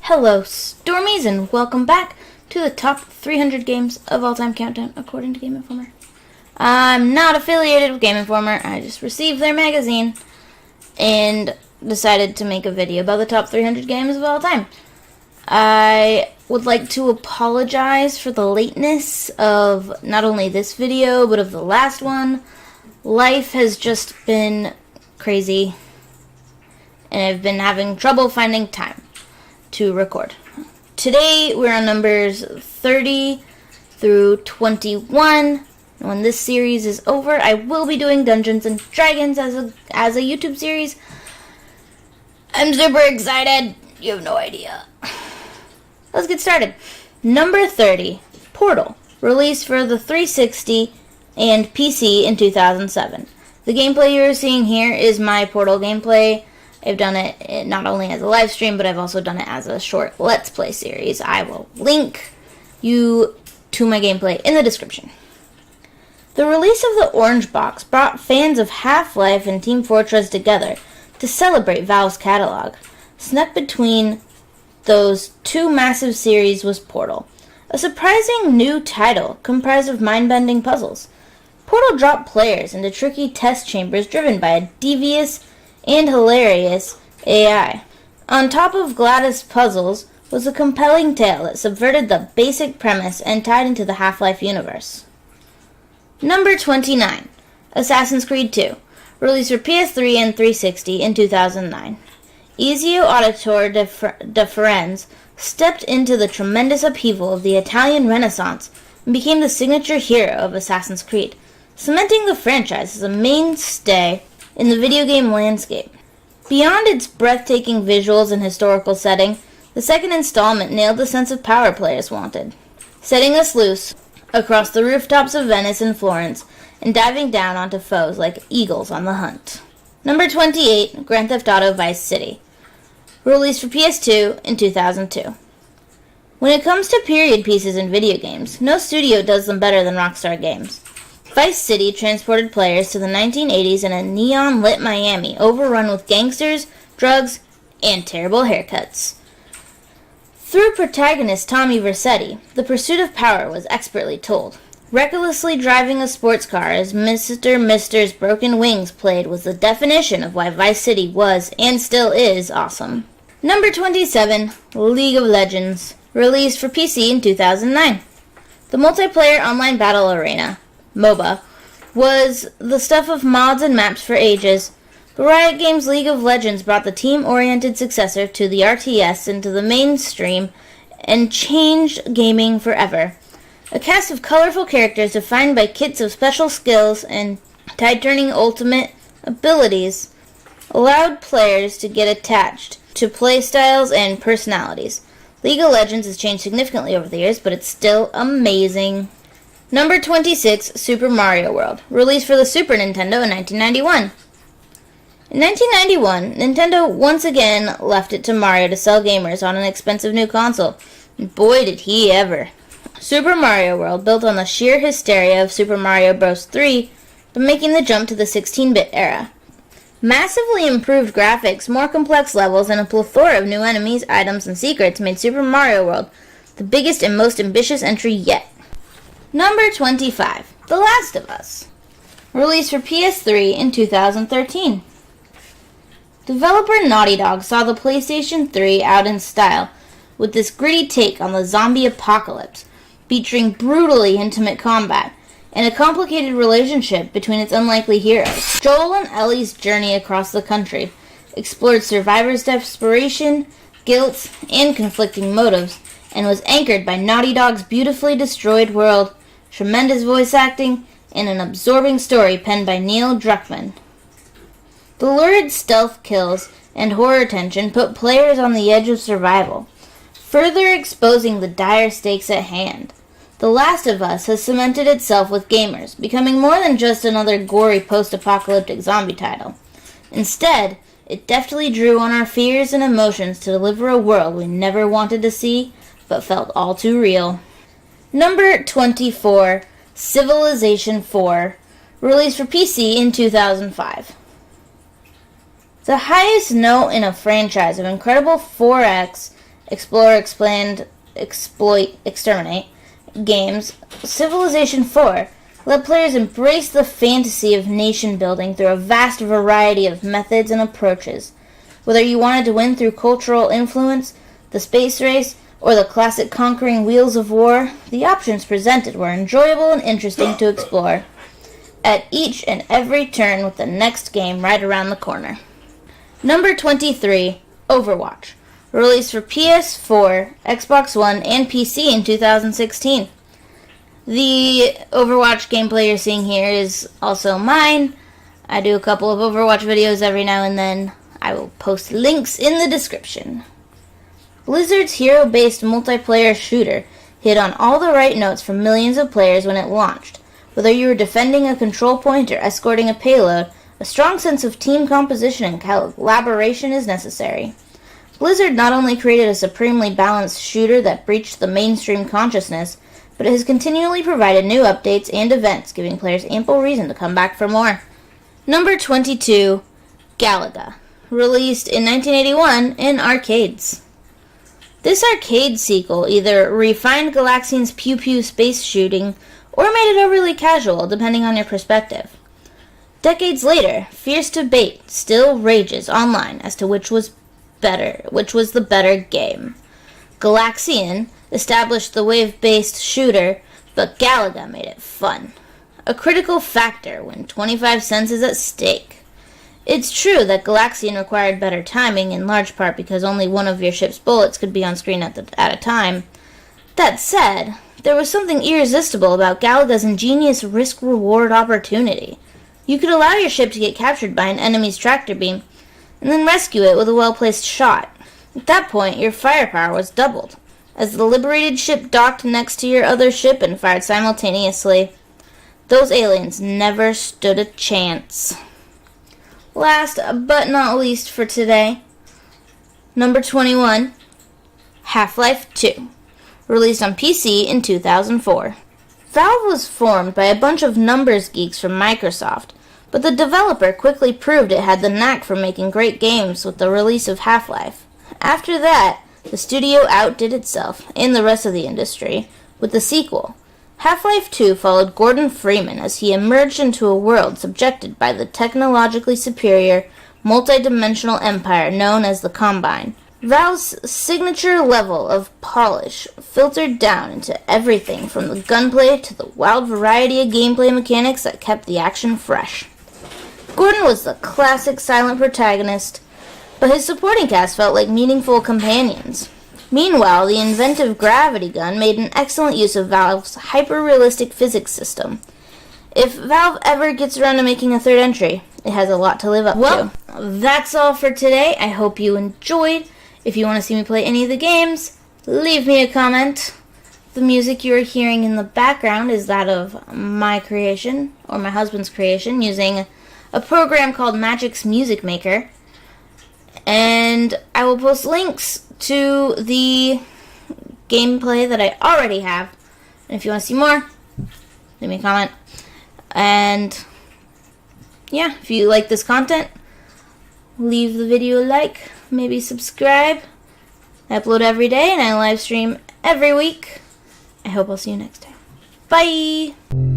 Hello, Stormies, and welcome back to the top 300 games of all time countdown, according to Game Informer. I'm not affiliated with Game Informer. I just received their magazine and decided to make a video about the top 300 games of all time. I would like to apologize for the lateness of not only this video, but of the last one. Life has just been crazy, and I've been having trouble finding time to record. Today we're on numbers 30 through 21. When this series is over, I will be doing Dungeons and Dragons as a YouTube series. I'm super excited. You have no idea. Let's get started. Number 30, Portal, released for the 360 and PC in 2007. The gameplay you're seeing here is my Portal gameplay. I've done it not only as a live stream, but I've also done it as a short Let's Play series. I will link you to my gameplay in the description. The release of the Orange Box brought fans of HalfLife and Team Fortress together to celebrate Valve's catalog. Snuck between those two massive series was Portal, a surprising new title comprised of mind-bending puzzles. Portal dropped players into tricky test chambers driven by a devious and hilarious AI. On top of Gladys' puzzles was a compelling tale that subverted the basic premise and tied into the Half-Life universe. Number 29, Assassin's Creed II, released for PS3 and 360 in 2009. Ezio Auditore de Firenze stepped into the tremendous upheaval of the Italian Renaissance and became the signature hero of Assassin's Creed, cementing the franchise as a mainstay in the video game landscape. Beyond its breathtaking visuals and historical setting, the second installment nailed the sense of power players wanted, setting us loose across the rooftops of Venice and Florence and diving down onto foes like eagles on the hunt. Number 28, Grand Theft Auto Vice City, released for PS2 in 2002. When it comes to period pieces in video games, no studio does them better than Rockstar Games. Vice City transported players to the 1980s in a neon-lit Miami overrun with gangsters, drugs, and terrible haircuts. Through protagonist Tommy Vercetti, the pursuit of power was expertly told. Recklessly driving a sports car as Mister's broken wings played was the definition of why Vice City was, and still is, awesome. Number 27, League of Legends, released for PC in 2009. The multiplayer online battle arena, MOBA, was the stuff of mods and maps for ages, but Riot Games' League of Legends brought the team-oriented successor to the RTS into the mainstream and changed gaming forever. A cast of colorful characters defined by kits of special skills and tide-turning ultimate abilities allowed players to get attached to playstyles and personalities. League of Legends has changed significantly over the years, but it's still amazing. Number 26, Super Mario World, released for the Super Nintendo in 1991. In 1991, Nintendo once again left it to Mario to sell gamers on an expensive new console. And boy did he ever. Super Mario World built on the sheer hysteria of Super Mario Bros. 3, but making the jump to the 16-bit era. Massively improved graphics, more complex levels, and a plethora of new enemies, items, and secrets made Super Mario World the biggest and most ambitious entry yet. Number 25, The Last of Us, released for PS3 in 2013. Developer Naughty Dog saw the PlayStation 3 out in style with this gritty take on the zombie apocalypse, featuring brutally intimate combat and a complicated relationship between its unlikely heroes. Joel and Ellie's journey across the country explored survivors' desperation, guilt, and conflicting motives, and was anchored by Naughty Dog's beautifully destroyed world, tremendous voice acting, and an absorbing story penned by Neil Druckmann. The lurid stealth kills and horror tension put players on the edge of survival, further exposing the dire stakes at hand. The Last of Us has cemented itself with gamers, becoming more than just another gory post-apocalyptic zombie title. Instead, it deftly drew on our fears and emotions to deliver a world we never wanted to see, but felt all too real. Number 24, Civilization IV, released for PC in 2005. The highest note in a franchise of incredible 4X explore, expand, exploit, exterminate games, Civilization IV let players embrace the fantasy of nation building through a vast variety of methods and approaches. Whether you wanted to win through cultural influence, the space race, or the classic conquering wheels of war, the options presented were enjoyable and interesting to explore at each and every turn, with the next game right around the corner. Number 23, Overwatch, released for PS4, Xbox One, and PC in 2016. The Overwatch gameplay you're seeing here is also mine. I do a couple of Overwatch videos every now and then. I will post links in the description. Blizzard's hero-based multiplayer shooter hit on all the right notes for millions of players when it launched. Whether you were defending a control point or escorting a payload, a strong sense of team composition and collaboration is necessary. Blizzard not only created a supremely balanced shooter that breached the mainstream consciousness, but it has continually provided new updates and events, giving players ample reason to come back for more. Number 22, Galaga, released in 1981 in arcades. This arcade sequel either refined Galaxian's pew-pew space shooting or made it overly casual, depending on your perspective. Decades later, fierce debate still rages online as to which was the better game. Galaxian established the wave-based shooter, but Galaga made it fun. A critical factor when 25 cents is at stake. It's true that Galaxian required better timing, in large part because only one of your ship's bullets could be on screen at a time. That said, there was something irresistible about Galaga's ingenious risk-reward opportunity. You could allow your ship to get captured by an enemy's tractor beam, and then rescue it with a well-placed shot. At that point, your firepower was doubled, as the liberated ship docked next to your other ship and fired simultaneously. Those aliens never stood a chance. Last but not least for today, number 21, HalfLife II, released on PC in 2004. Valve was formed by a bunch of numbers geeks from Microsoft, but the developer quickly proved it had the knack for making great games with the release of Half-Life. After that, the studio outdid itself and the rest of the industry with the sequel. Half-Life 2 followed Gordon Freeman as he emerged into a world subjected by the technologically superior, multi-dimensional empire known as the Combine. Valve's signature level of polish filtered down into everything from the gunplay to the wild variety of gameplay mechanics that kept the action fresh. Gordon was the classic silent protagonist, but his supporting cast felt like meaningful companions. Meanwhile, the inventive gravity gun made an excellent use of Valve's hyper-realistic physics system. If Valve ever gets around to making a third entry, it has a lot to live up to. Well, that's all for today. I hope you enjoyed. If you want to see me play any of the games, leave me a comment. The music you are hearing in the background is that of my creation, or my husband's creation, using a program called Magic's Music Maker. And I will post links to the gameplay that I already have. And if you want to see more, leave me a comment. And yeah, if you like this content, leave the video a like, maybe subscribe. I upload every day and I live stream every week. I hope I'll see you next time. Bye!